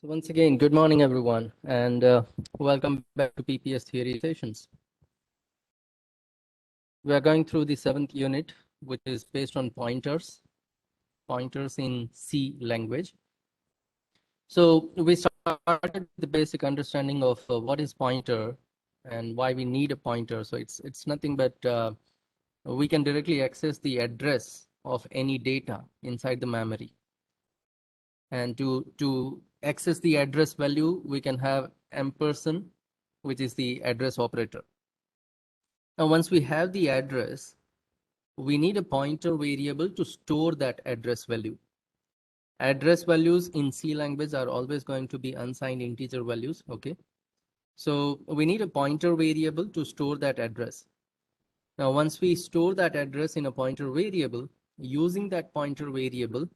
So once again, good morning, everyone, and welcome back to PPS Theory Sessions. We are going through the 7th unit, which is based on pointers in C language. So we started with the basic understanding of what is pointer and why we need a pointer. So it's nothing but we can directly access the address of any data inside the memory. And to access the address value, we can have ampersand, which is the address operator. Now, once we have the address, we need a pointer variable to store that address value. Address values in C language are always going to be unsigned integer values, okay? So we need a pointer variable to store that address. Now, once we store that address in a pointer variable, using that pointer variable,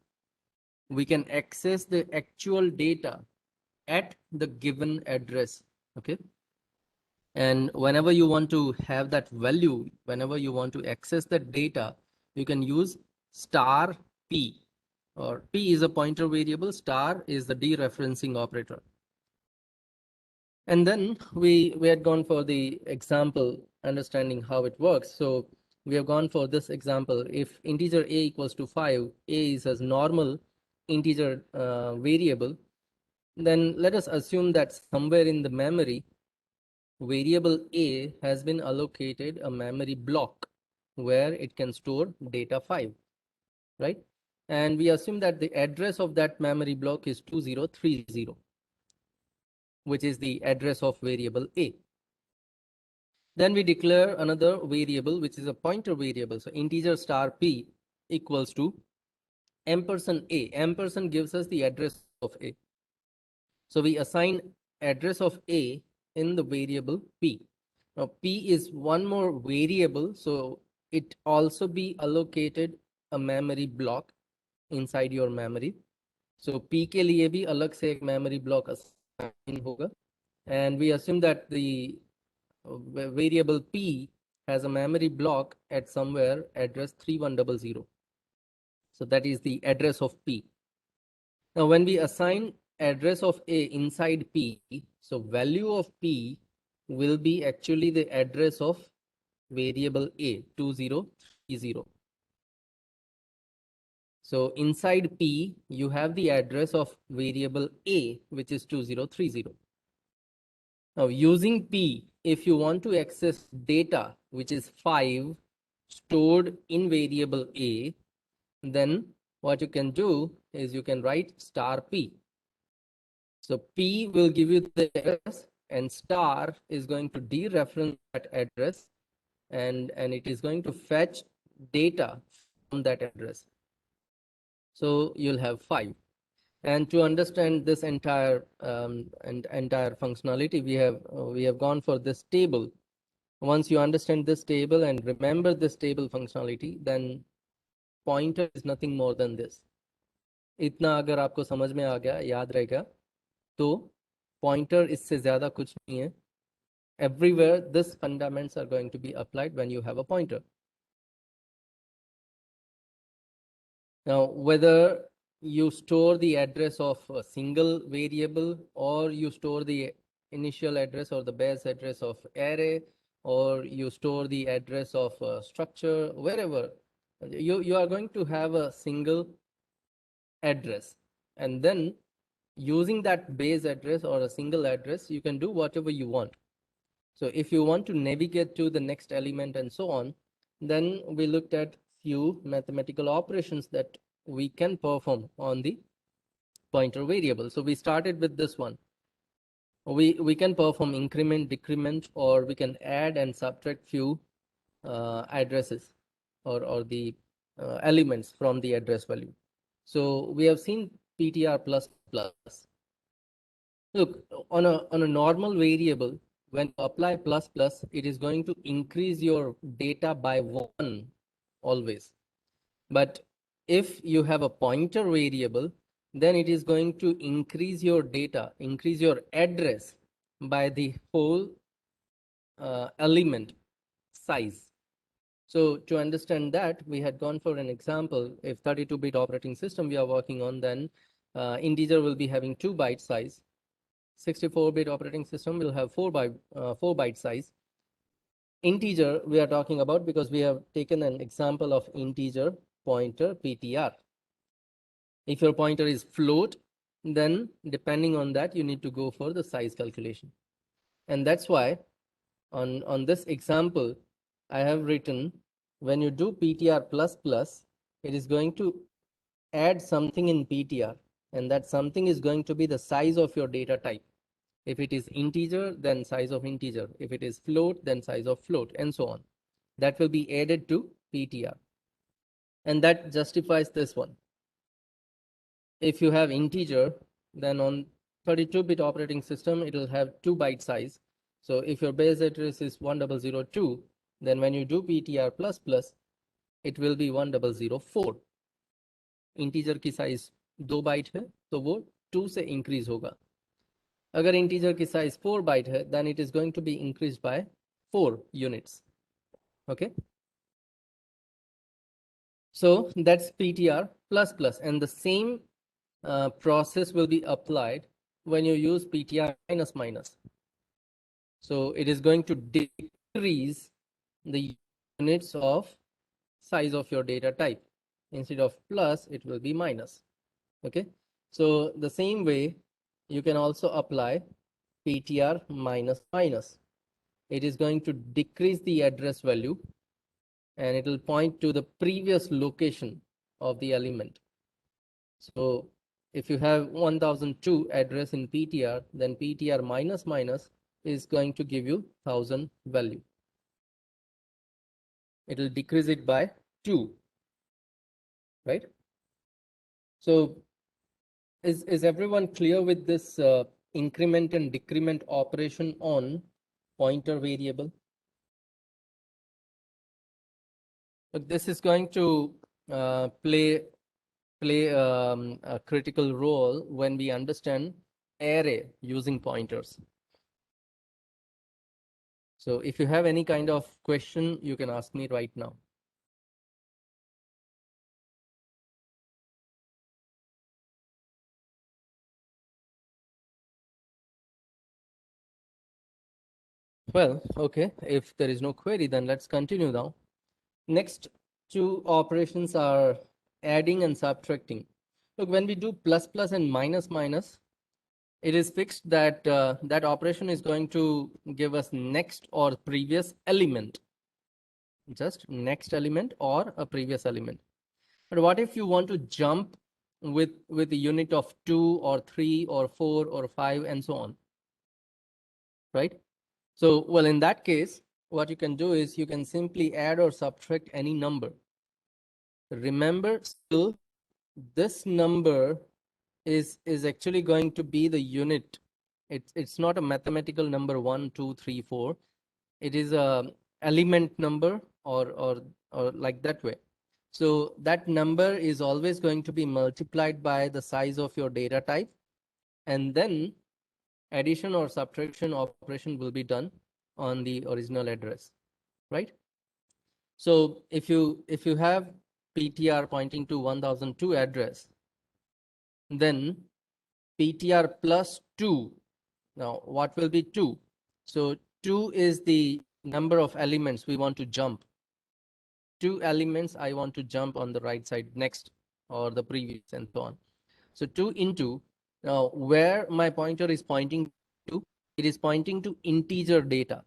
we can access the actual data at the given address, okay? And whenever you want to have that value, whenever you want to access that data, you can use star p, or p is a pointer variable, star is the dereferencing operator. And then we had gone for the example, understanding how it works. So we have gone for this example. If integer a equals to 5, a is a normal integer variable, then let us assume that somewhere in the memory, variable a has been allocated a memory block where it can store data 5, right? And we assume that the address of that memory block is 2030, which is the address of variable a. Then we declare another variable, which is a pointer variable. So integer star p equals to ampersand a. Ampersand gives us the address of a. So we assign address of a in the variable p. Now p is one more variable, so it also be allocated a memory block inside your memory. So p के लिए भी अलग से एक memory block assign होगा, and we assume that the variable p has a memory block at somewhere address 3100. So that is the address of p. Now when we assign address of a inside p, so value of p will be actually the address of variable a, 2030. So inside p, you have the address of variable a, which is 2030. Now using p, if you want to access data, which is 5 stored in variable a, then what you can do is you can write star p. So p will give you the address, and star is going to dereference that address, and it is going to fetch data from that address. So you'll have 5. And to understand this entire functionality, we have gone for this table. Once you understand this table and remember this table functionality, then pointer is nothing more than this. इतना अगर आपको समझ में आ गया, याद रहेगा, तो pointer इससे ज़्यादा कुछ नहीं है. Everywhere, these fundamentals are going to be applied when you have a pointer. Now, whether you store the address of a single variable, or you store the initial address or the base address of array, or you store the address of a structure, wherever, you are going to have a single address. And then using that base address or a single address, you can do whatever you want. So if you want to navigate to the next element and so on, then we looked at few mathematical operations that we can perform on the pointer variable. So we started with this one. We can perform increment, decrement, or we can add and subtract few addresses or the elements from the address value. So we have seen PTR plus plus. Look, on a normal variable, when you apply plus plus, it is going to increase your data by 1 always. But if you have a pointer variable, then it is going to increase your data, increase your address by the whole element size. So to understand that, we had gone for an example. If 32-bit operating system we are working on, then integer will be having 2 byte size. 64-bit operating system will have 4 byte size. Integer we are talking about because we have taken an example of integer pointer PTR. If your pointer is float, then depending on that, you need to go for the size calculation. And that's why on this example, I have written when you do PTR plus plus, it is going to add something in PTR, and that something is going to be the size of your data type. If it is integer, then size of integer. If it is float, then size of float, and so on. That will be added to PTR. And that justifies this one. If you have integer, then on 32-bit operating system, it will have 2 byte size. So if your base address is 1002, then when you do PTR plus plus, it will be 1004. Integer की size 2 bite है तो वो 2 से increase होगा. अगर integer की size 4 bite है then it is going to be increased by 4 units. Okay, so that's PTR plus plus, and the same process will be applied when you use PTR minus minus. So it is going to decrease the units of size of your data type. Instead of plus, it will be minus. Okay, so the same way you can also apply PTR minus minus. It is going to decrease the address value and it will point to the previous location of the element. So if you have 1002 address in PTR, then PTR minus minus is going to give you 1000 value. It will decrease it by 2, right? So is everyone clear with this increment and decrement operation on pointer variable? But this is going to play a critical role when we understand array using pointers. So if you have any kind of question, you can ask me right now. Well, okay, if there is no query, then let's continue now. Next two operations are adding and subtracting. Look, when we do plus plus and minus minus, it is fixed that that operation is going to give us next or previous element. Just next element or a previous element. But what if you want to jump with a unit of 2 or 3 or 4 or 5 and so on, right? So, well, in that case, what you can do is you can simply add or subtract any number. Remember, still, this number is actually going to be the unit. It's not a mathematical number 1, 2, 3, 4. It is a element number or like that way. So that number is always going to be multiplied by the size of your data type, and then addition or subtraction operation will be done on the original address, right? So if you have PTR pointing to 1002 address, then PTR plus 2. Now what will be 2? So 2 is the number of elements we want to jump. 2 elements I want to jump on the right side next or the previous and so on. So 2 into, now where my pointer is pointing to, it is pointing to integer data.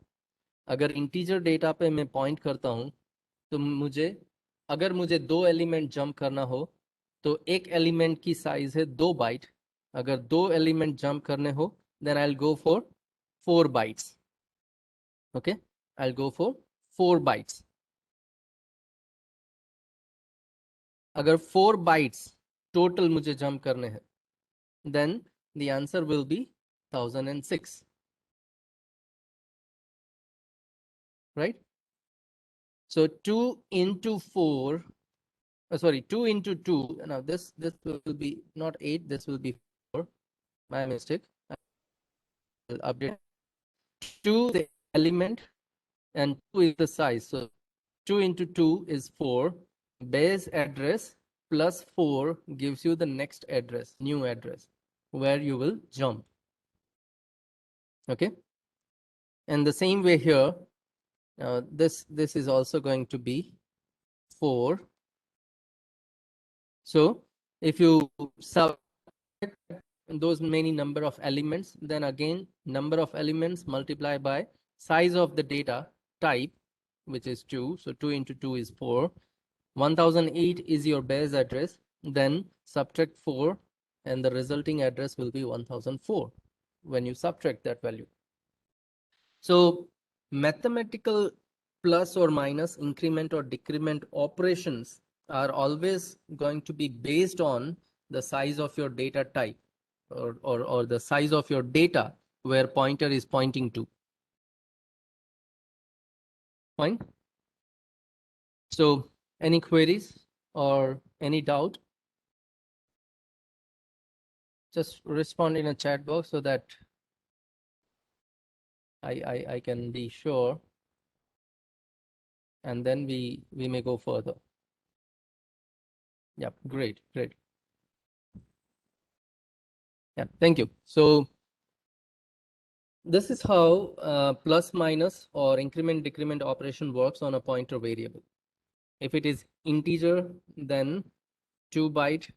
अगर integer data पे मैं point करता हूँ तो मुझे अगर मुझे 2 element jump करना हो तो एक element की size है 2 byte. अगर 2 element jump करने हो then I'll go for 4 bytes. Okay, I'll go for 4 bytes. अगर 4 bytes total मुझे jump करने हैं, then the answer will be 1006. Right? So 2 into 4, sorry, 2 into 2. Now this will be not 8, this will be 4. My mistake. I'll update. 2 is the element and 2 is the size. So 2 into 2 is 4. Base address plus 4 gives you the next address, new address, where you will jump. Okay. And the same way here, this is also going to be 4. So if you subtract those many number of elements, then again number of elements multiplied by size of the data type, which is 2. So 2 into 2 is 4. 1008 is your base address. Then subtract 4 and the resulting address will be 1004 when you subtract that value. So mathematical plus or minus, increment or decrement operations are always going to be based on the size of your data type, or the size of your data where pointer is pointing to. Fine. So any queries or any doubt? Just respond in a chat box so that I can be sure, and then we may go further. Yeah, great. Yeah, thank you. So this is how plus minus or increment decrement operation works on a pointer variable. If it is integer, then 2 byte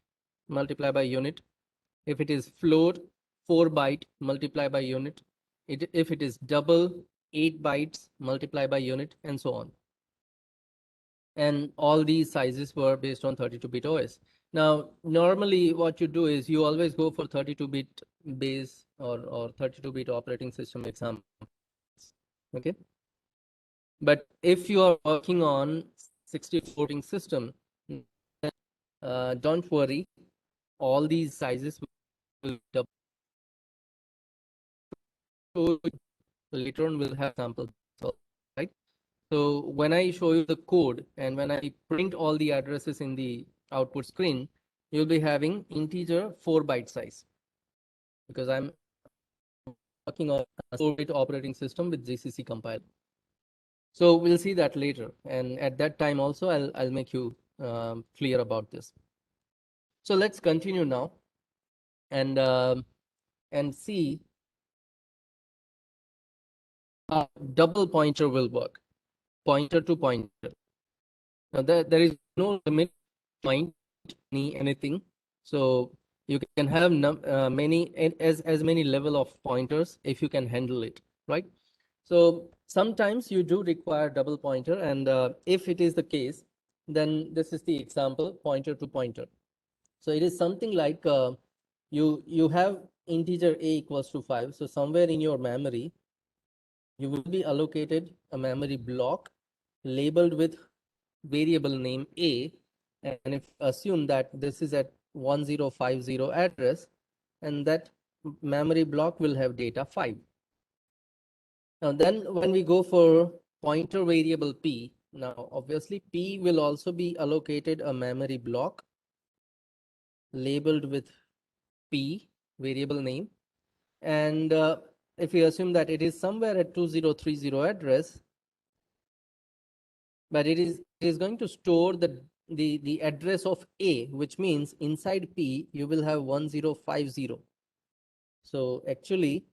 multiplied by unit. If it is float, 4 byte multiplied by unit. If it is double, 8 bytes multiplied by unit, and so on. And all these sizes were based on 32-bit OS. Now, normally what you do is you always go for 32-bit base or 32-bit operating system example. Okay. But if you are working on 64-bit system, don't worry, all these sizes will double. Later on we'll have samples, right? So when I show you the code and when I print all the addresses in the output screen, you'll be having integer 4 byte size, because I'm working on a 4-bit operating system with GCC compiler. So we'll see that later, and at that time also I'll make you clear about this. So let's continue now and see how double pointer will work, pointer to pointer. Now there is no limit point anything, so you can have many as many level of pointers if you can handle it, right? So sometimes you do require double pointer, and if it is the case, then this is the example, pointer to pointer. So it is something like you have integer a equals to 5. So somewhere in your memory, you will be allocated a memory block labeled with variable name a, and if assume that this is at 1050 address, and that memory block will have data 5. Now then when we go for pointer variable p, now obviously p will also be allocated a memory block labeled with p variable name, and if we assume that it is somewhere at 2030 address, but it is going to store the address of a, which means inside p you will have 1050. So actually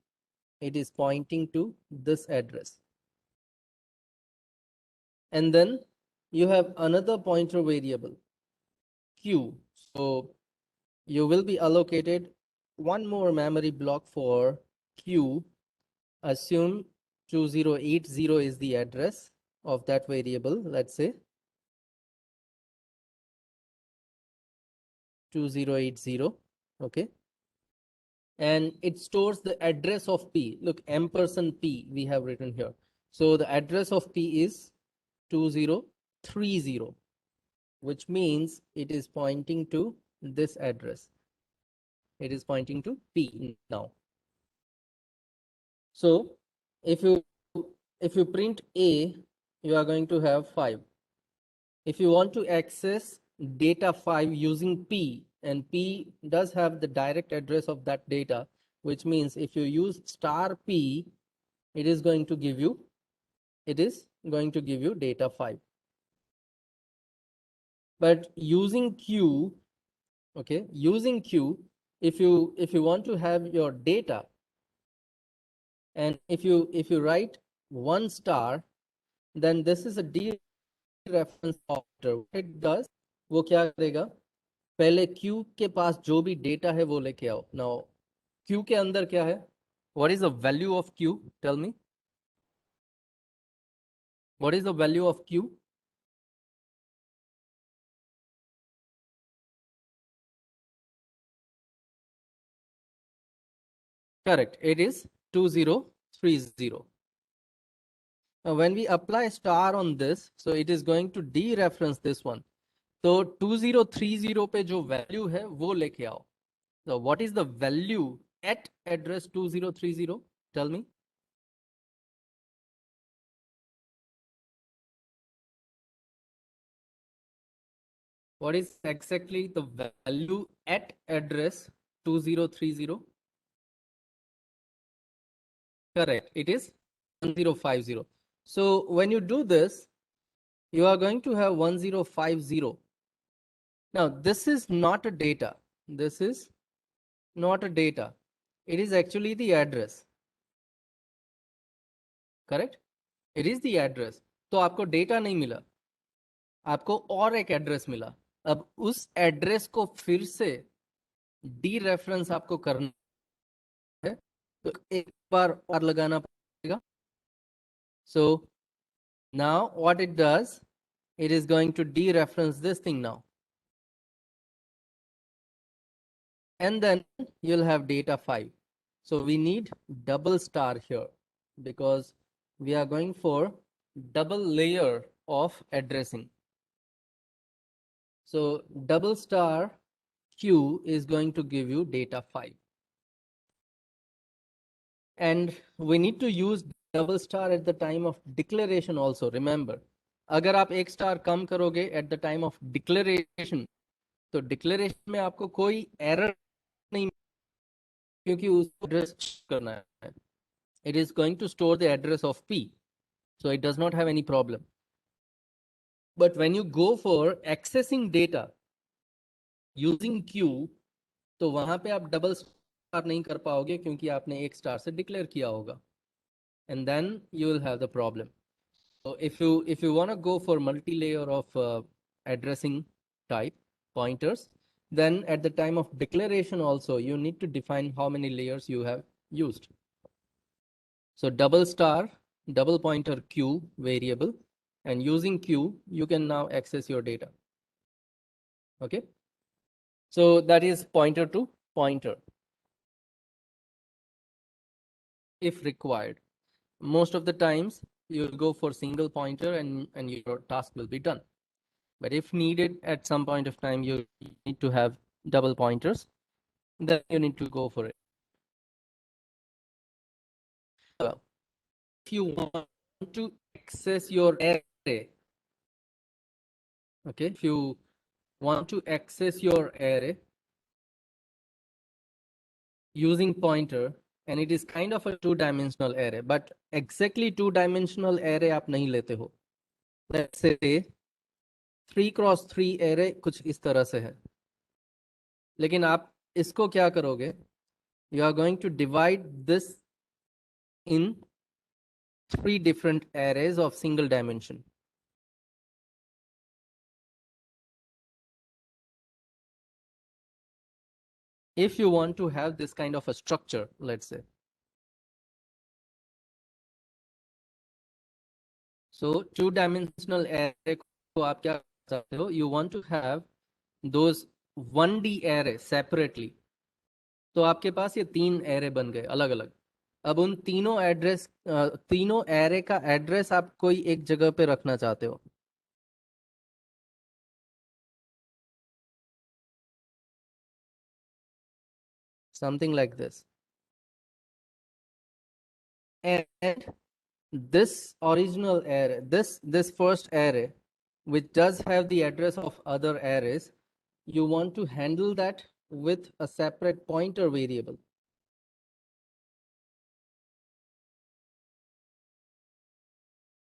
it is pointing to this address. And then you have another pointer variable q. So you will be allocated one more memory block for q. Assume 2080 is the address of that variable, let's say 2080. Okay. And it stores the address of p. Look, ampersand p we have written here. So the address of p is 2030, which means it is pointing to this address. It is pointing to p now. So if you print a, you are going to have 5. If you want to access data 5 using p, and p does have the direct address of that data, which means if you use star p, it is going to give you data 5. But using Q, okay, using Q, if you want to have your data, and if you write 1 star, then this is a dereference operator. What it does, वो क्या करेगा, पहले Q के पास जो भी data है वो लेके आओ. Now Q के अंदर क्या है? What is the value of Q? Tell me. What is the value of Q? Correct. It is 2030. Now, when we apply star on this, so it is going to dereference this one. So 2030 पे जो value है वो लेके आओ. So what is the value at address 2030? Tell me. What is exactly the value at address 2030? Correct. It is 1050. So when you do this, you are going to have 1050. Now, this is not a data. This is not a data. It is actually the address. Correct? It is the address. तो आपको data नहीं मिला, आपको और एक address मिला. अब उस एड्रेस को फिर से डी रेफरेंस आपको करना है, तो एक बार और लगाना पड़ेगा. So now what it does, it is going to dereference this thing now. And then you'll have data 5. So we need double star here because we are going for double layer of addressing. So double star Q is going to give you data 5. And we need to use double star at the time of declaration also. Remember, अगर आप एक star कम करोगे at the time of declaration, तो declaration में आपको कोई error नहीं, क्योंकि उसको address करना है. It is going to store the address of P, so it does not have any problem. But when you go for accessing data using Q, तो वहां पे आप डबल स्टार नहीं कर पाओगे क्योंकि आपने एक स्टार से डिक्लेयर किया होगा, and then you will have the problem. So if you want to go for multi-layer of addressing type pointers, then at the time of declaration also you need to define how many layers you have used. So double star, double pointer Q variable, and using Q you can now access your data. Okay, so that is pointer to pointer if required. Most of the times you'll go for single pointer and your task will be done. But if needed at some point of time, you need to have double pointers, then you need to go for it. If you want to access your array, okay, if you want to access your array using pointer, and it is kind of a two-dimensional array, but exactly two-dimensional array आप नहीं लेते हो. Let's say 3x3 array कुछ इस तरह से है, लेकिन आप इसको क्या करोगे? You are going to divide this in 3 different arrays of single dimension. If you want to have this kind of a structure, let's say. So two-dimensional array को आप क्या चाहते हो? You want to have those 1D array separately. तो आपके पास ये 3 array बन गए अलग अलग. अब उन तीनों एड्रेस, तीनों array का एड्रेस आप कोई एक जगह पे रखना चाहते हो. Something like this. And this original array, this first array, which does have the address of other arrays, you want to handle that with a separate pointer variable.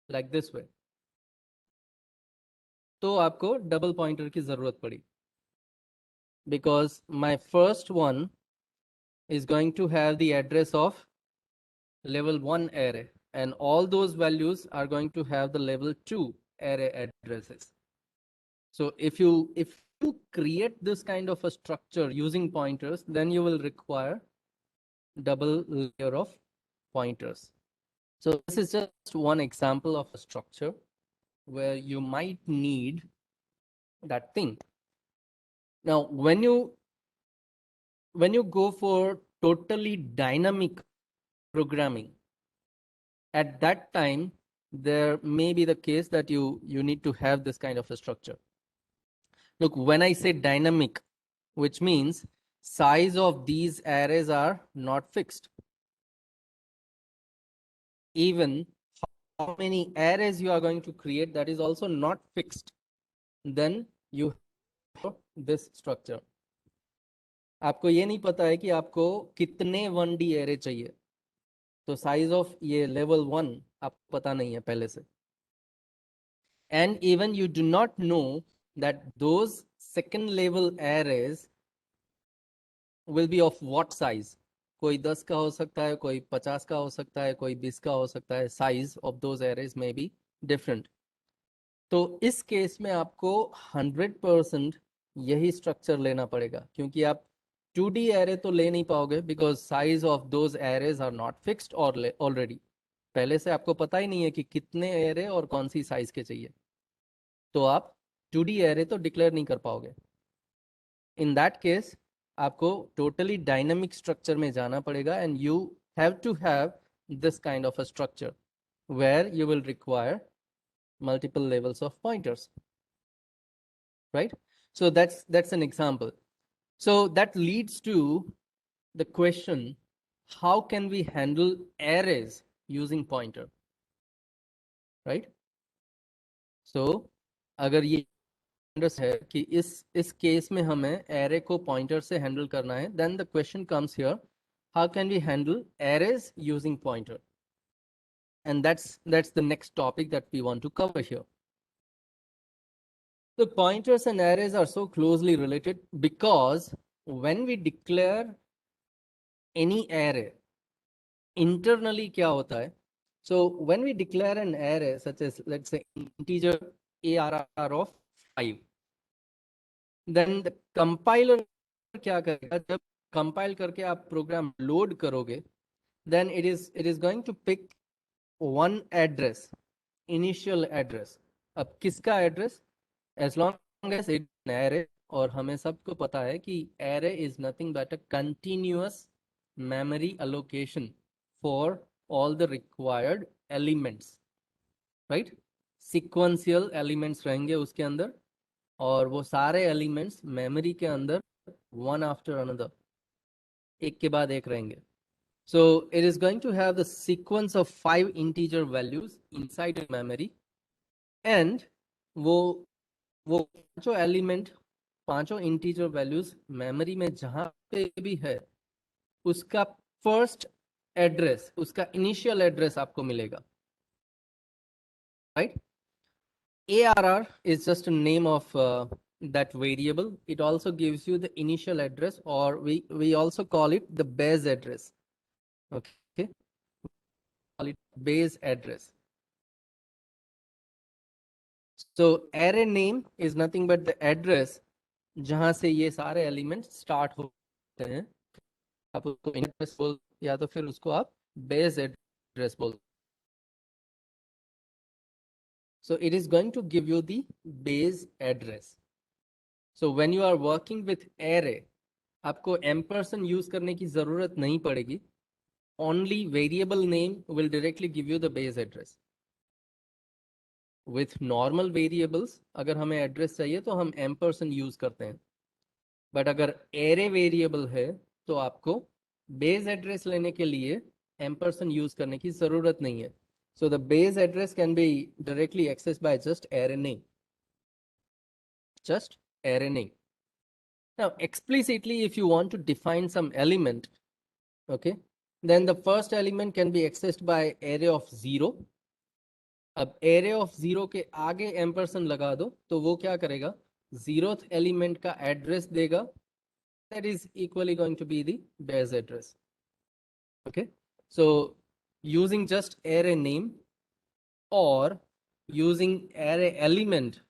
Like this way. तो आपको double pointer की जरूरत पड़ी, because my first one is going to have the address of level 1 array, and all those values are going to have the level 2 array addresses. So if you create this kind of a structure using pointers, then you will require double layer of pointers. So this is just one example of a structure where you might need that thing. Now, when you go for totally dynamic programming, at that time, there may be the case that you need to have this kind of a structure. Look, when I say dynamic, which means size of these arrays are not fixed. Even how many arrays you are going to create, that is also not fixed. Then you have this structure. आपको ये नहीं पता है कि आपको कितने 1D array चाहिए, तो size of ये level 1 आपको पता नहीं है पहले से. And even you do not know that those second level arrays will be of what size. कोई 10 का हो सकता है, कोई 50 का हो सकता है, कोई 20 का हो सकता है. Size of those arrays may be different. तो इस केस में आपको 100% यही स्ट्रक्चर लेना पड़ेगा, क्योंकि आप 2D एरे तो ले नहीं पाओगे, because size of those arrays are not fixed already. पहले से आपको पता ही नहीं है कि कितने एरे और कौन सी साइज के चाहिए, तो आप 2D एरे तो डिक्लेयर नहीं कर पाओगे. इन दैट केस आपको टोटली डायनामिक स्ट्रक्चर में जाना पड़ेगा, and you have to have this kind of a structure where you will require multiple levels of pointers, right? So that's an example. So that leads to the question, how can we handle arrays using pointer, right? So अगर ये है कि इस case में हमें array को pointer से handle करना है, then the question comes here, how can we handle arrays using pointer? And that's the next topic that we want to cover here. The pointers and arrays are so closely related because when we declare any array, internally क्या होता है? So when we declare an array such as, let's say, integer ARR of 5, then the compiler क्या करेगा? जब compile करके आप program load करोगे, then it is going to pick one address, initial address. अब किसका address? As long as it's an array, और हमें सबको पता है कि array is nothing but a continuous memory allocation for all the required elements, right? Sequential elements रहेंगे उसके अंदर, और वो सारे elements memory के अंदर one after another, एक के बाद एक रहेंगे. So it is going to have the sequence of 5 integer values inside a memory, and वो पांचों एलिमेंट, पांचों इंटीजर वैल्यूज मेमोरी में जहां पे भी है, उसका फर्स्ट एड्रेस, उसका इनिशियल एड्रेस आपको मिलेगा, right? ARR is just a name of that variable. It also gives you the initial address, or we also call it the base address. Okay, call it base address. So array name is nothing but the address जहां से ये सारे elements start होते हैं. आप उसको address बोल, या तो फिर उसको आप बेस एड्रेस बोल. So it is going to give you the base address. So when you are working with array, आपको ampersand यूज करने की जरूरत नहीं पड़ेगी. Only variable name will directly give you the base address. With normal variables, अगर हमें address चाहिए तो हम ampersand यूज करते हैं. बट अगर array वेरिएबल है तो आपको बेस एड्रेस लेने के लिए ampersand यूज करने की जरूरत नहीं है. So the base address can be directly accessed by just array name. Just array name. Now explicitly, if you want to define some element, okay, then the first element can be accessed by array of 0, अब array of 0 के आगे ampersand लगा दो तो वो क्या करेगा, 0th element का एड्रेस देगा, that is equally going to be the base address. Okay, so using just array name or using array element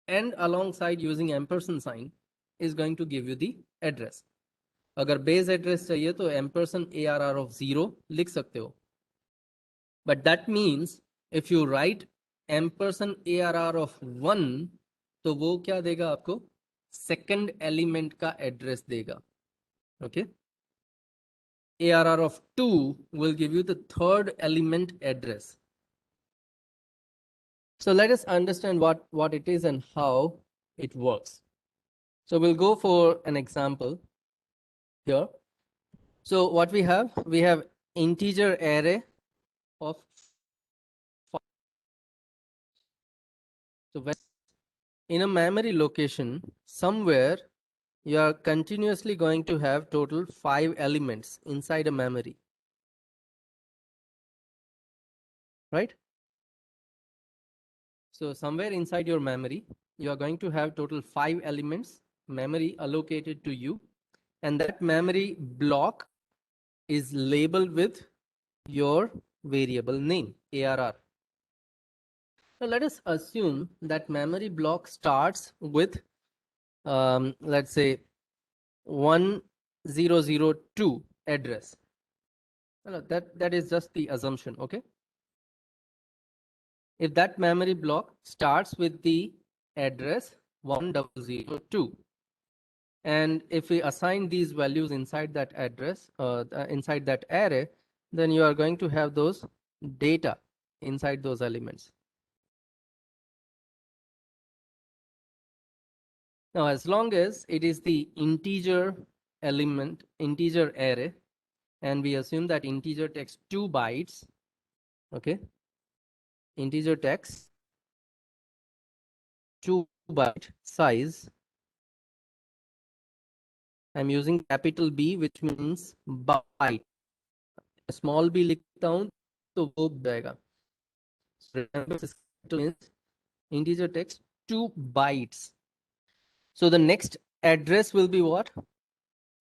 and alongside using ampersand sign is going to give you the address. अगर base address चाहिए तो ampersand ARR of 0 लिख सकते हो, but that means if you write ampersand ARR of 1 तो वो क्या देगा आपको, सेकंड एलिमेंट का एड्रेस देगा. Okay, ARR of 2 will give you the third element address. So let us understand what it is and how it works. So we'll go for an example here. So what we have integer array of 5. So when in a memory location somewhere you are continuously going to have total 5 elements inside a memory, right? So somewhere inside your memory, you are going to have total 5 elements memory allocated to you, and that memory block is labeled with your variable name, ARR. Now let us assume that memory block starts with, let's say 1002 address. That is just the assumption, okay? If that memory block starts with the address 1002, and if we assign these values inside that address, inside that array, then you are going to have those data inside those elements. Now, as long as it is the integer element, integer array, and we assume that integer takes 2 bytes, okay? Integer text 2-byte size. I'm using capital B, which means byte. Small b लिखता हूँ तो वो जाएगा. So remember, this means integer text 2 bytes. So the next address will be what?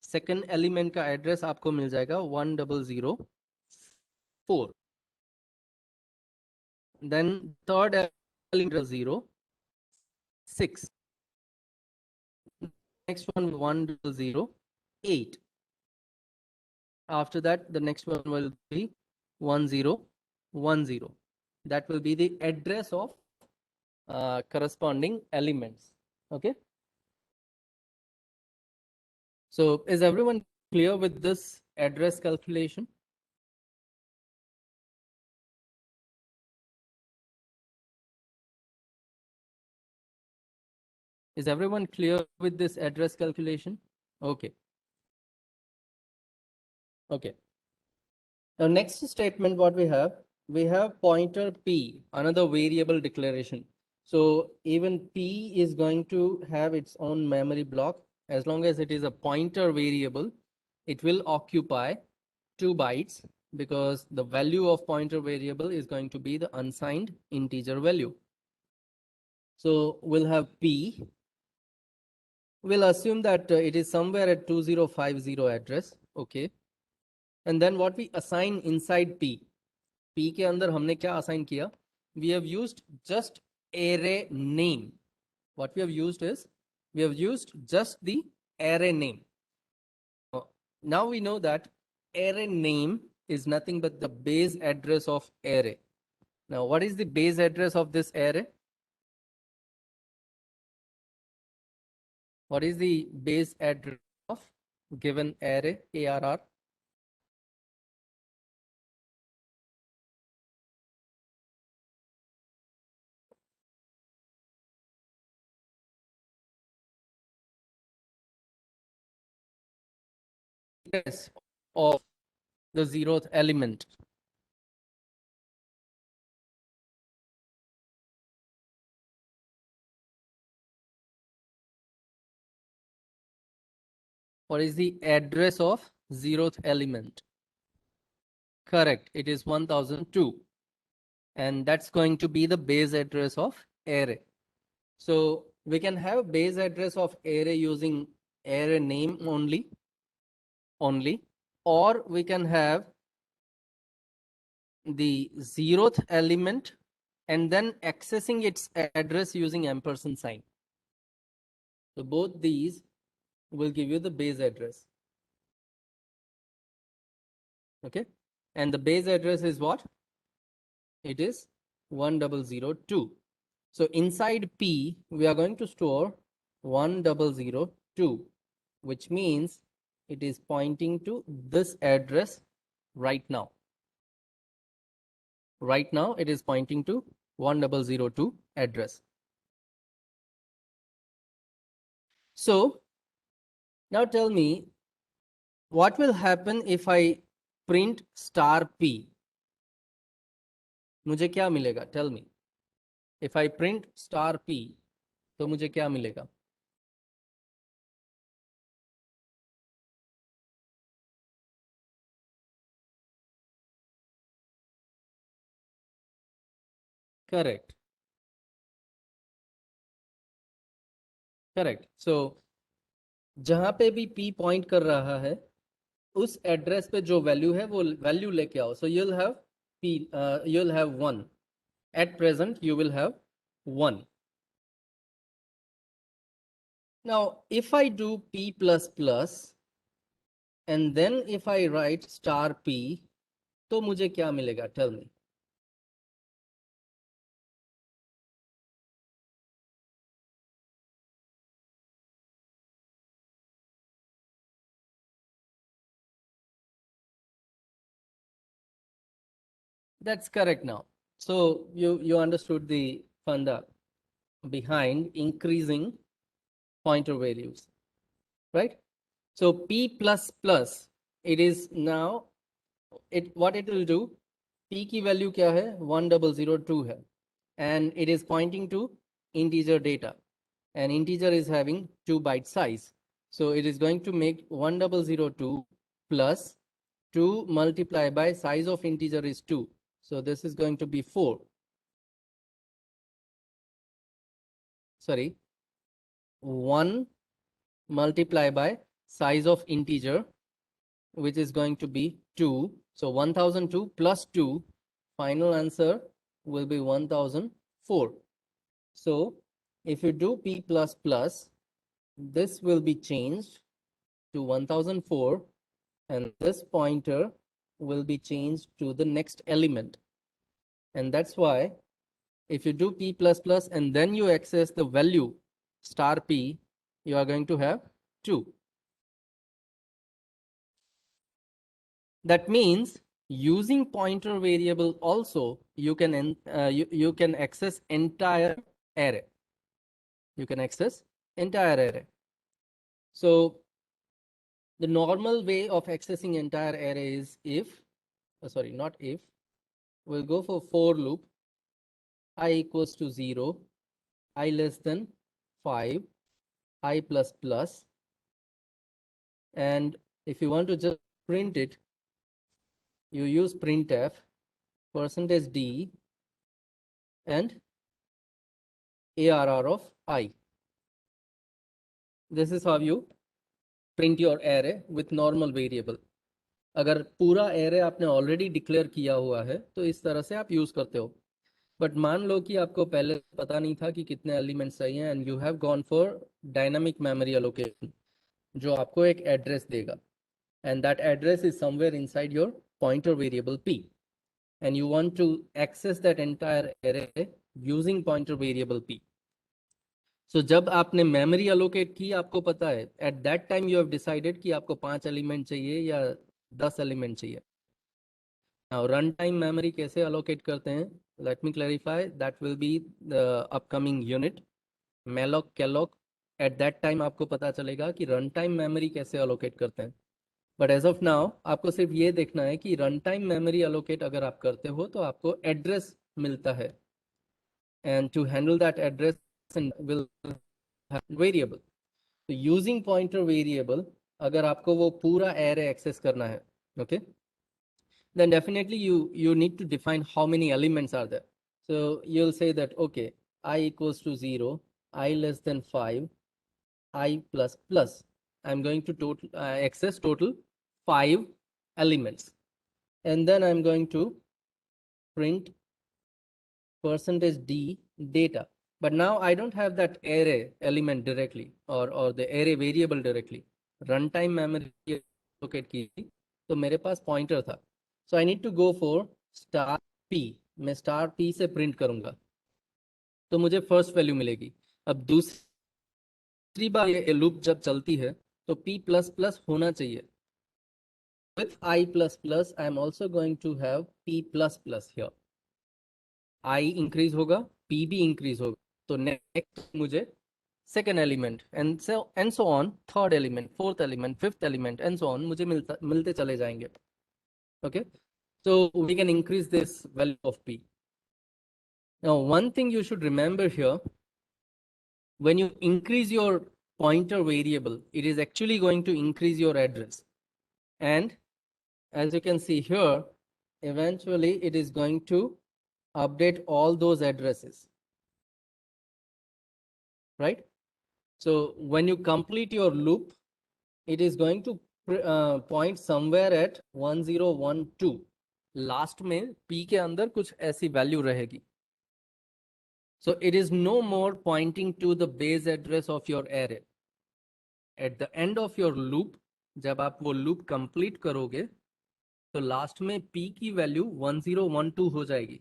Second element का address आपको मिल जाएगा 1004. Then third element 06. Next one 1008. After that, the next one will be 1010. That will be the address of corresponding elements. Okay. So is everyone clear with this address calculation? Is everyone clear with this address calculation? Okay. Okay. Now next statement, what we have pointer P, another variable declaration. So even P is going to have its own memory block. As long as it is a pointer variable, it will occupy 2 bytes because the value of pointer variable is going to be the unsigned integer value. So we'll have P. We'll assume that it is somewhere at 2050 address. Okay. And then what we assign inside P. P के अंदर हमने क्या assign किया? We have used just array name. What we have used is, we have used just the array name. Now we know that array name is nothing but the base address of array. Now what is the base address of this array? What is the base address of given array ARR? Yes, of the 0th element. What is the address of 0th element? Correct, it is 1002. and that's going to be the base address of array. So we can have base address of array using array name only, or we can have the 0th element and then accessing its address using ampersand sign. So both these will give you the base address. Okay, and the base address is what? It is 1002. So inside P, we are going to store 1002, which means it is pointing to this address right now. Right now, it is pointing to 1002 address. So now tell me, what will happen if I print star P? मुझे क्या मिलेगा? Tell me. If I print star P, तो मुझे क्या मिलेगा? Correct. Correct. So जहां पे भी P पॉइंट कर रहा है उस एड्रेस पे जो वैल्यू है वो वैल्यू लेके आओ. So you'll have P, you'll have 1. At present, you will have 1. Now, if I do P plus plus and then if I write star P, तो मुझे क्या मिलेगा? Tell me. That's correct now. So you understood the funda behind increasing pointer values, right? So P plus plus, it is now, what it will do, P की value क्या है? 1002 है, and it is pointing to integer data, and integer is having 2 byte size. So it is going to make 1002 plus 2 multiplied by size of integer is 2. So this is going to be 4. Sorry, 1 multiplied by size of integer, which is going to be 2. So 1002 plus 2, final answer will be 1004. So if you do P plus plus, this will be changed to 1004 and this pointer will be changed to the next element. And that's why if you do P plus plus and then you access the value star P, you are going to have 2. That means using pointer variable also you can you can access entire array. You can access entire array. So the normal way of accessing entire array is if, sorry, not if, we'll go for for loop, I equals to 0, I less than 5, I plus plus, and if you want to just print it, you use printf percentage %d and arr of I. This is how you print your array with normal variable. अगर पूरा array आपने already declare किया हुआ है तो इस तरह से आप use करते हो. बट मान लो कि आपको पहले पता नहीं था कि कितने एलिमेंट्स चाहिए and you have gone for dynamic memory allocation जो आपको एक एड्रेस देगा and that address is somewhere inside your pointer variable p and you want to access that entire array using pointer variable p. So जब आपने memory allocate की आपको पता है at that time you have decided कि आपको 5 element चाहिए या 10 एलिमेंट चाहिए. Now runtime memory कैसे allocate करते हैं? Let me clarify. That will be the upcoming unit. Malloc, calloc. At that time आपको पता चलेगा कि runtime memory कैसे allocate करते हैं. But as of now आपको सिर्फ ये देखना है कि runtime memory allocate अगर आप करते हो तो आपको address मिलता है. And to handle that address will have variable. So using pointer variable अगर आपको वो पूरा array access करना है, okay? Then definitely you need to define how many elements are there. So you'll say that, okay, I equals to 0, I less than 5, I plus plus. I'm going to total access total 5 elements. And then I'm going to print %d data. But now I don't have that array element directly or the array variable directly. Runtime memory allocate की थी, तो मेरे पास pointer था. So I need to go for star p. मैं star p से print करूंगा, तो मुझे first value मिलेगी. अब दूसरी बार ये loop जब चलती है तो p plus plus होना चाहिए. With I plus plus, I am also going to have p plus plus here. I increase होगा, p भी increase होगा. तो next मुझे second element and so on, third element, fourth element, fifth element and so on मुझे मिलते चले जाएंगे. Okay, so we can increase this value of p. Now one thing you should remember here, when you increase your pointer variable, it is actually going to increase your address, and as you can see here, eventually it is going to update all those addresses, right? So when you complete your loop, it is going to point somewhere at 1012. Last में p के अंदर कुछ ऐसी value रहेगी. So it is no more pointing to the base address of your array. At the end of your loop, जब आप वो loop complete करोगे, तो last में p की value 1012 हो जाएगी,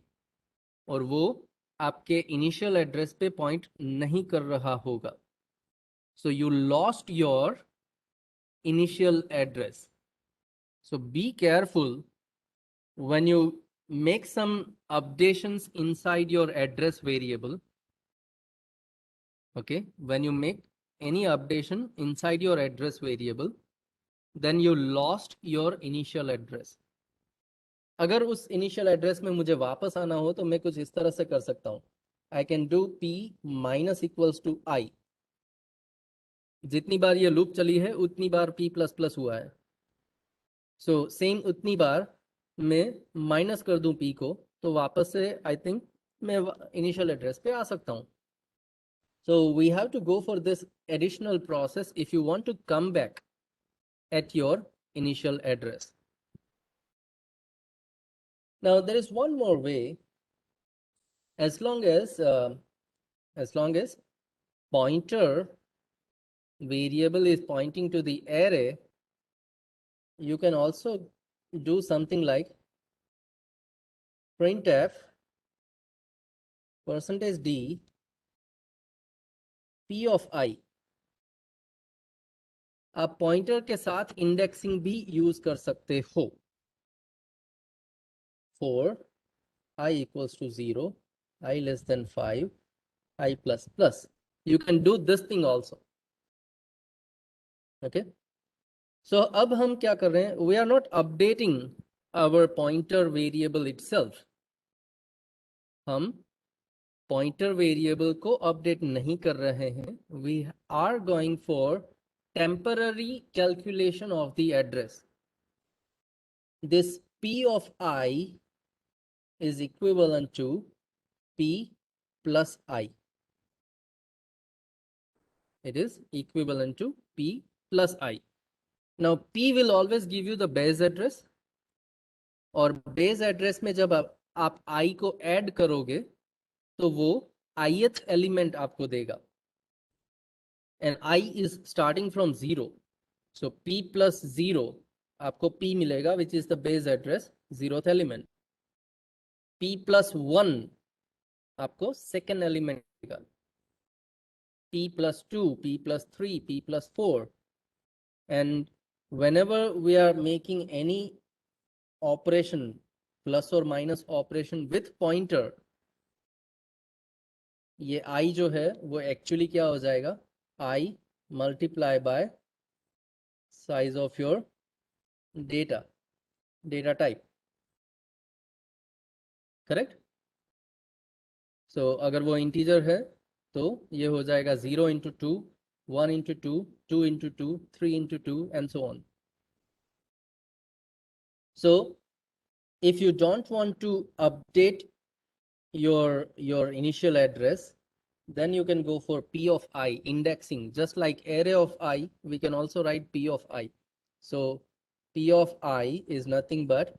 और वो आपके initial address पे point नहीं कर रहा होगा. So you lost your initial address. So be careful when you make some updations inside your address variable. Okay, when you make any updation inside your address variable, then you lost your initial address. अगर उस initial address में मुझे वापस आना हो तो मैं कुछ इस तरह से कर सकता हूँ. I can do p minus equals to I. जितनी बार ये लूप चली है उतनी बार p प्लस प्लस हुआ है. सो सेम उतनी बार मैं माइनस कर दूं p को, तो वापस से आई थिंक मैं इनिशियल एड्रेस पे आ सकता हूं. So we have to go for this additional process if you want to come back at your initial address. Now there is one more way. As long as pointer variable is pointing to the array, you can also do something like printf %d p of I. आप pointer के साथ indexing भी use कर सकते हो. For I equals to 0, I less than 5, I plus plus. You can do this thing also. Okay. So अब हम क्या कर रहे हैं? We are not updating our pointer variable itself. हम pointer variable को update नहीं कर रहे हैं. We are going for temporary calculation of the address. This P of I is equivalent to P plus I. It is equivalent to P plus I. Now P will always give you the base address, और base address में जब आप I को add करोगे तो वो ith element आपको देगा, and I is starting from 0. So P plus 0 आपको P मिलेगा, which is the base address, 0th element. P plus 1 आपको second element देगा. P plus 2, P plus 3, P plus 4. And whenever we are making any operation, plus or minus operation with pointer, ये I जो है वो actually क्या हो जाएगा? I multiply by size of your data type. Correct? So अगर वो integer है तो ये हो जाएगा 0 into 2, 1 into 2, 2 into 2, 3 into 2 and so on. So if you don't want to update your initial address, then you can go for P of I indexing. Just like array of I, we can also write P of I. So P of I is nothing but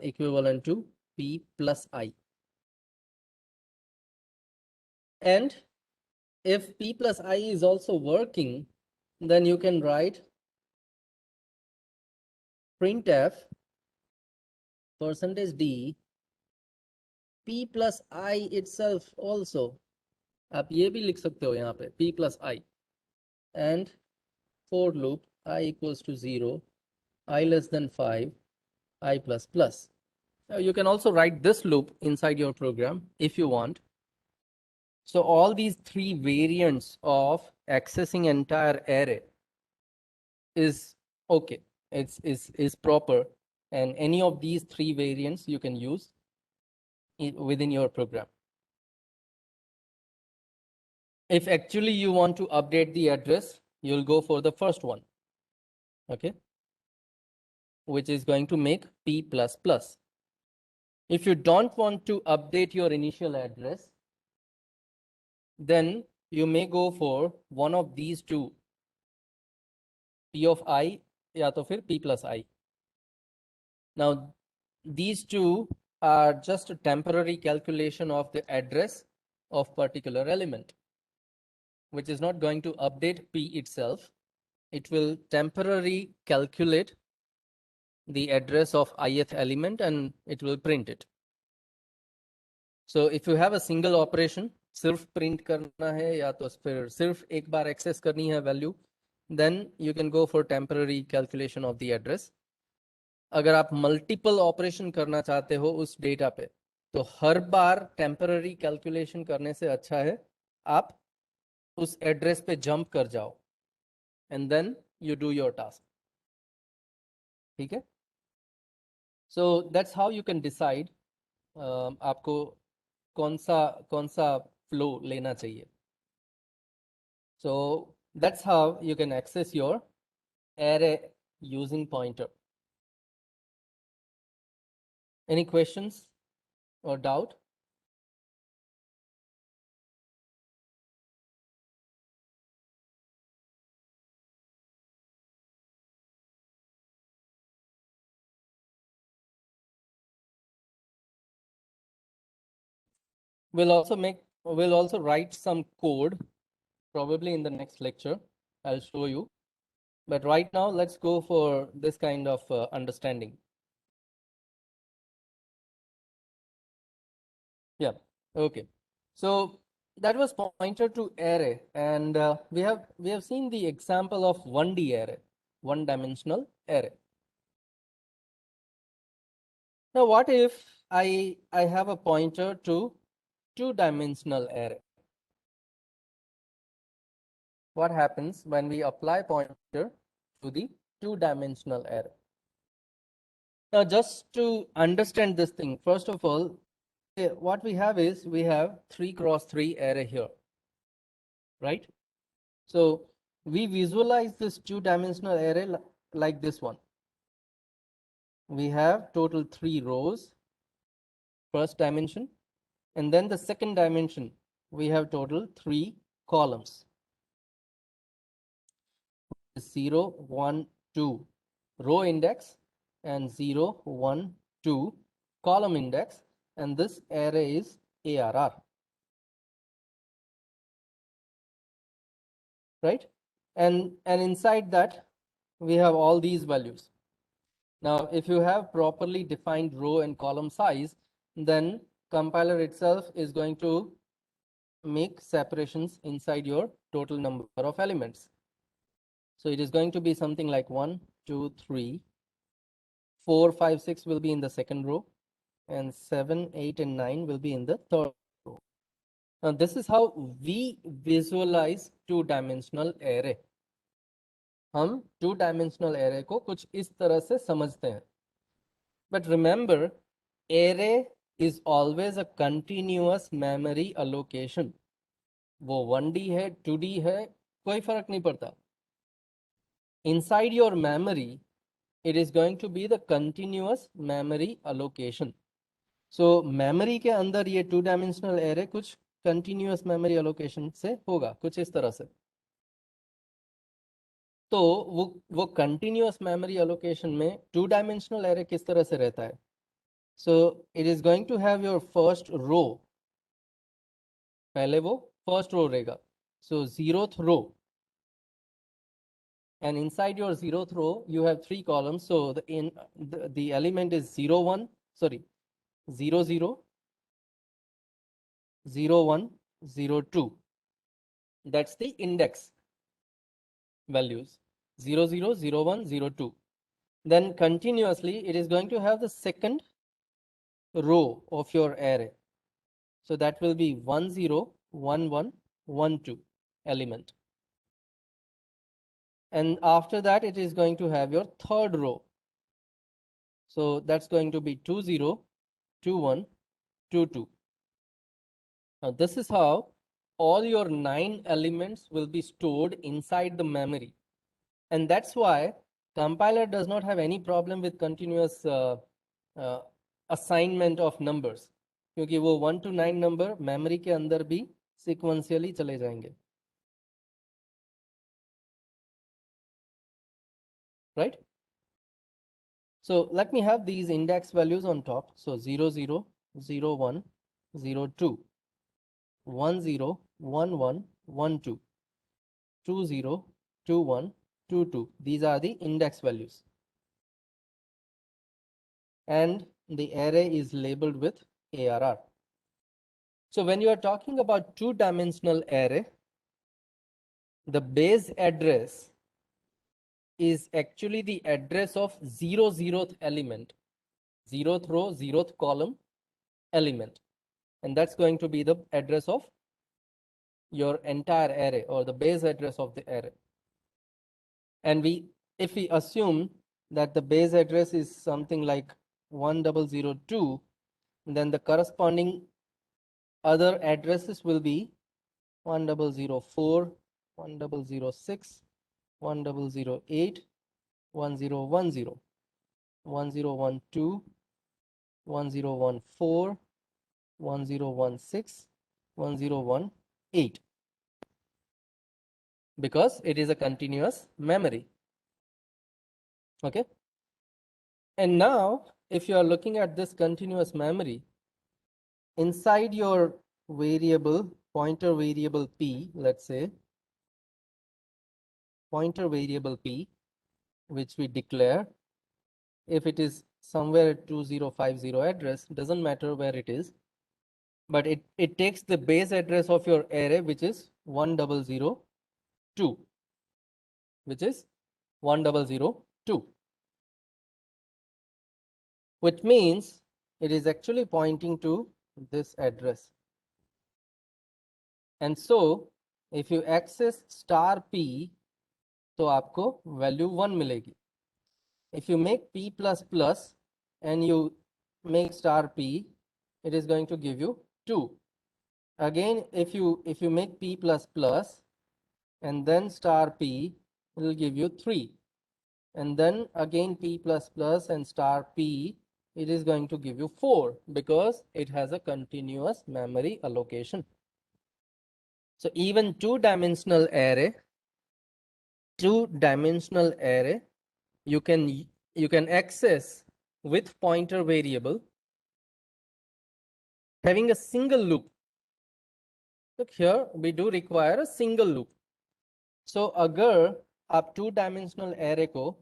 equivalent to P plus I. And if P plus I is also working, then you can write printf %d P plus I itself also. आप ये भी लिख सकते हो यहाँ पे P plus I and for loop I equals to 0, I less than 5, I plus plus. You can also write this loop inside your program if you want. So all these three variants of accessing entire array is okay. Is proper, and any of these three variants you can use within your program. If actually you want to update the address, you'll go for the first one, okay, which is going to make P plus plus. If you don't want to update your initial address, then you may go for one of these two, P of I या तो फिर P plus I. Now, these two are just a temporary calculation of the address of particular element, which is not going to update P itself. It will temporarily calculate the address of ith element and it will print it. So if you have a single operation, सिर्फ print करना है या तो फिर सिर्फ एक बार access करनी है value, then you can go for temporary calculation of the address. अगर आप मल्टीपल ऑपरेशन करना चाहते हो उस डेटा पे, तो हर बार टेम्पररी कैलकुलेशन करने से अच्छा है आप उस एड्रेस पे जंप कर जाओ and then you do your task. ठीक है, so that's how you can decide आपको कौन सा फ्लो लेना चाहिए. So that's how you can access your array using pointer. Any questions or doubt? We'll also write some code probably in the next lecture. I'll show you. But right now, let's go for this kind of understanding. Yeah, okay. So that was pointer to array, and we have seen the example of 1D array, one-dimensional array. Now, what if I have a pointer to two-dimensional array? What happens when we apply pointer to the two-dimensional array? Now, just to understand this thing, first of all, what we have is we have 3x3 array here, right? So we visualize this two-dimensional array like this one. We have total 3 rows, first dimension, and then the second dimension, we have total 3 columns. 0, 1, 2 row index and 0, 1, 2 column index, and this array is ARR, right? And inside that we have all these values. Now, if you have properly defined row and column size, then compiler itself is going to make separations inside your total number of elements. So it is going to be something like 1, 2, 3, 4, 5, 6 will be in the second row, and 7, 8, and 9 will be in the third row. Now, this is how we visualize two-dimensional array. हम two-dimensional array को कुछ इस तरह से समझते हैं. But remember, array is always a continuous memory allocation. वो 1D है, 2D है, कोई फर्क नहीं पड़ता. Inside your memory, it is going to be the continuous memory allocation. So memory के अंदर ये 2 डायमेंशनल एरे कुछ कंटिन्यूअस मेमोरी एलोकेशन से होगा, कुछ इस तरह से। तो वो कंटिन्यूअस मेमोरी एलोकेशन में 2 डायमेंशनल एरे किस तरह से रहता है? So it is going to have your first row, पहले वो फर्स्ट रो रहेगा, so zeroth row, and inside your zeroth row you have 3 columns, so the element is 0 1, sorry, 0 0 0 1 0 2. That's the index values, 0 0 0 1 0 2. Then continuously it is going to have the second row of your array, so that will be 1 0 1 1 1 2 element, and after that it is going to have your third row, so that's going to be 2 0 2 1 2 2. Now this is how all your 9 elements will be stored inside the memory, and that's why compiler does not have any problem with continuous uh, assignment of numbers, क्योंकि वो 1 to 9 number memory के अंदर भी sequentially चले जाएंगे, right? So let me have these index values on top. So 0 0 0 1 0 2 1 0 1 1 1 2 2 0 2 1 2 2. These are the index values, and the array is labeled with ARR. So when you are talking about 2-dimensional array, the base address is actually the address of 0th element, 0th row, 0th column element, and that's going to be the address of your entire array, or the base address of the array. And if we assume that the base address is something like 1002, then the corresponding other addresses will be 1004, 1006, 1008, 1010, 1012, 1014, 1016, 1018, because it is a continuous memory. Okay. And now, if you are looking at this continuous memory, inside your variable, pointer variable p, let's say, pointer variable p, which we declare, if it is somewhere at 2050 address, doesn't matter where it is, but it takes the base address of your array, which is 1002, which is 1002, which means it is actually pointing to this address. And so if you access star p, तो आपको value 1 मिलेगी. If you make p plus plus and you make star p, it is going to give you 2. Again, if you make p plus plus and then star p, it will give you 3. And then again p plus plus and star p, it is going to give you 4, because it has a continuous memory allocation. So even two-dimensional array, you can access with pointer variable having a single loop. Look here, we do require a single loop. So अगर आप two-dimensional array को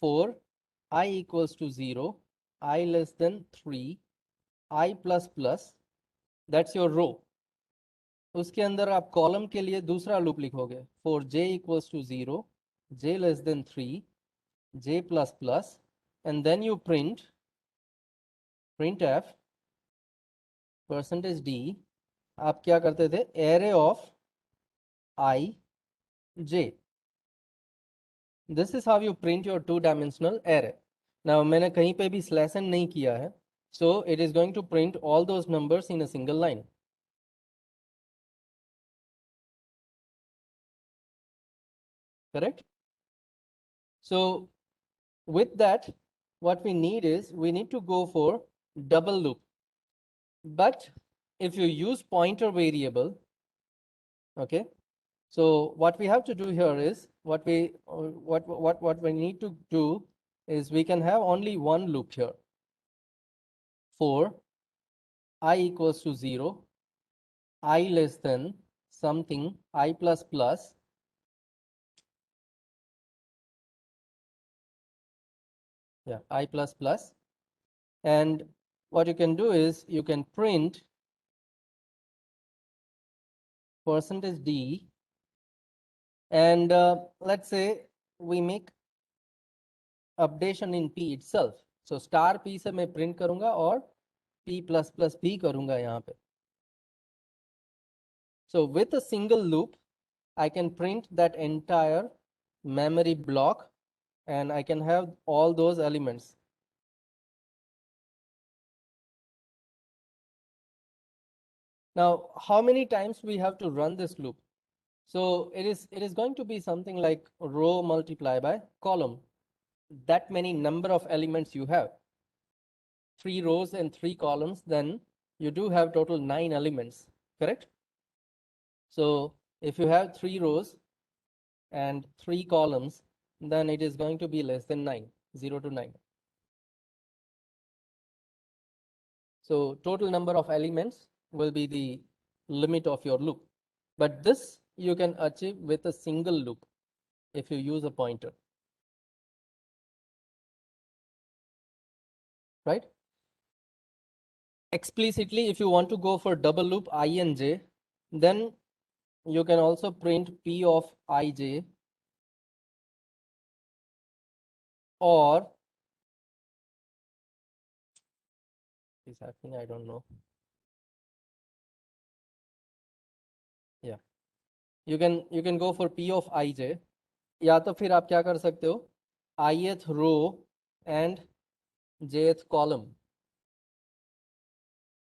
for I equals to 0, I less than 3, I plus plus, that's your row. उसके अंदर आप column के लिए दूसरा loop लिखोगे, for j equals to 0, j less than 3, j plus plus, and then you printf percentage d. आप क्या करते थे, array of I j. This is how you print your two-dimensional array. Now मैंने कहीं पे भी slash n नहीं किया है, so it is going to print all those numbers in a single line. Correct? So with that, what we need is we need to go for double loop. But if you use pointer variable, okay, so what we have to do here is what we need to do is we can have only one loop here for I equals to 0, I less than something, I plus plus, yeah, I plus plus. And what you can do is you can print percentage %d, and let's say we make updation in p itself. So star p से मैं print करूंगा और p plus plus p करूंगा यहाँ पे. So with a single loop, I can print that entire memory block and I can have all those elements. Now, how many times we have to run this loop? So it is going to be something like row multiplied by column. That many number of elements you have. 3 rows and 3 columns, then you do have total 9 elements, correct? So if you have 3 rows and 3 columns, then it is going to be less than 9, 0 to 9. So total number of elements will be the limit of your loop. But this you can achieve with a single loop if you use a pointer. Right? Explicitly, if you want to go for double loop I and j, then you can also print p of ij, or is happening, I don't know. Yeah, you can go for p of ij, या तो फिर आप क्या कर सकते हो, ith row and jth column,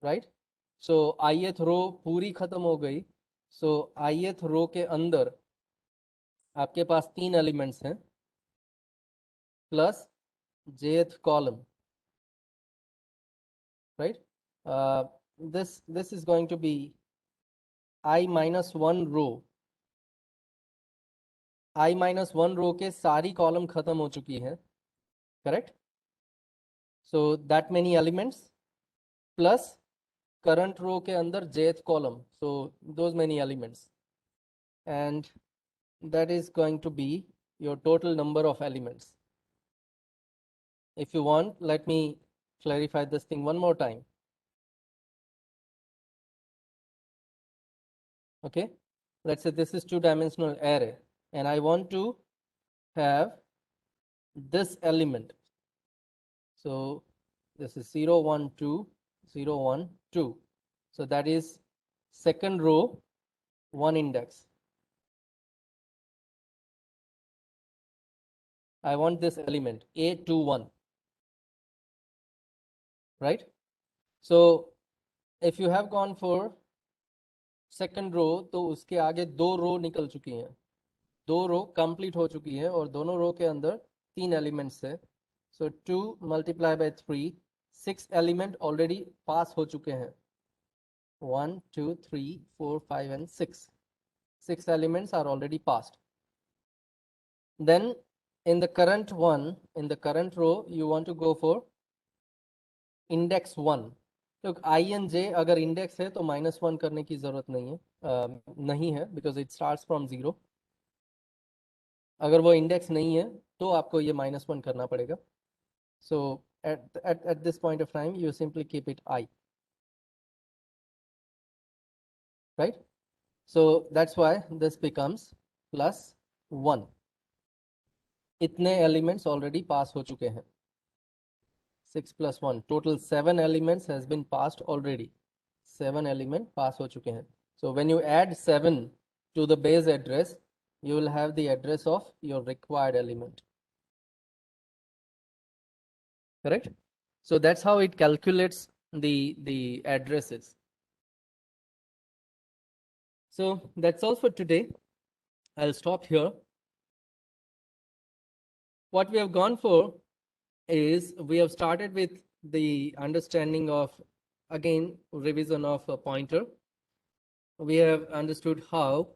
right? So ith row पूरी खत्म हो गई, so ith row के अंदर आपके पास 3 एलिमेंट्स हैं plus jth column, right? This is going to be I minus 1 row. I minus 1 row के सारी कॉलम खत्म हो चुकी हैं, correct? So that many elements plus current row के अंदर jth column, so those many elements, and that is going to be your total number of elements. If you want, let me clarify this thing one more time. Okay, let's say this is 2-dimensional array and I want to have this element. So this is 0 1 2 0 1 2, so that is second row, 1 index. I want this element A21, right? So if you have gone for second row, तो उसके आगे 2 रो निकल चुकी हैं, 2 रो complete हो चुकी है और दोनों रो के अंदर 3 एलिमेंट्स है. So 2 multiplied by 3, 6 element already pass हो चुके हैं. 1 2 3 4 5 and 6. 6 elements are already passed. Then in the current one, in the current row, you want to go for index 1. Look, I and j अगर index है तो -1 करने की जरूरत नहीं है because it starts from 0. अगर वो index नहीं है तो आपको ये -1 करना पड़ेगा. So at this point of time, you simply keep it I. Right? So that's why this becomes +1. इतने elements already pass हो चुके हैं. 6 plus 1, total 7 elements has been passed already. 7 element pass हो चुके हैं. So when you add 7 to the base address, you will have the address of your required element. Correct? So that's how it calculates the addresses. So that's all for today. I'll stop here. What we have gone for is we have started with the understanding of, again, revision of a pointer. We have understood how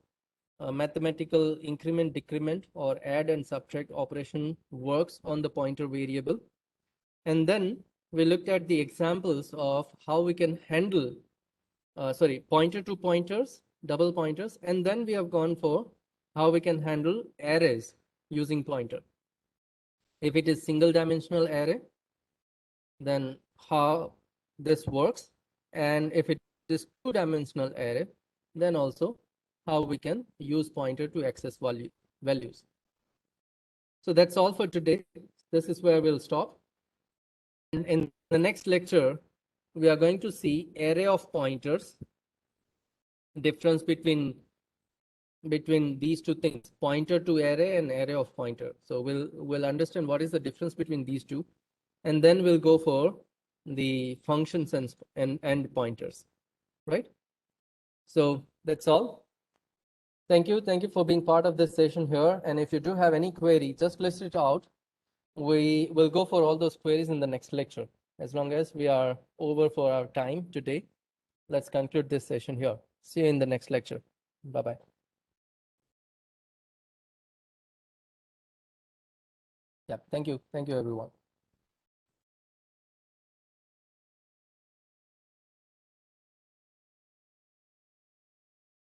mathematical increment, decrement, or add and subtract operation works on the pointer variable. And then we looked at the examples of how we can handle, pointer to pointers, double pointers, and then we have gone for how we can handle arrays using pointer. If it is single dimensional array, then how this works. And if it is two-dimensional array, then also how we can use pointer to access values. So that's all for today. This is where we'll stop. And in the next lecture, we are going to see array of pointers, difference between these two things, pointer to array and array of pointer. So we'll understand what is the difference between these two, and then we'll go for the functions and pointers, right? So that's all. Thank you for being part of this session here. And if you do have any query, just list it out. We will go for all those queries in the next lecture. As long as we are over for our time today, let's conclude this session here. See you in the next lecture. Bye-bye. Yeah, thank you everyone.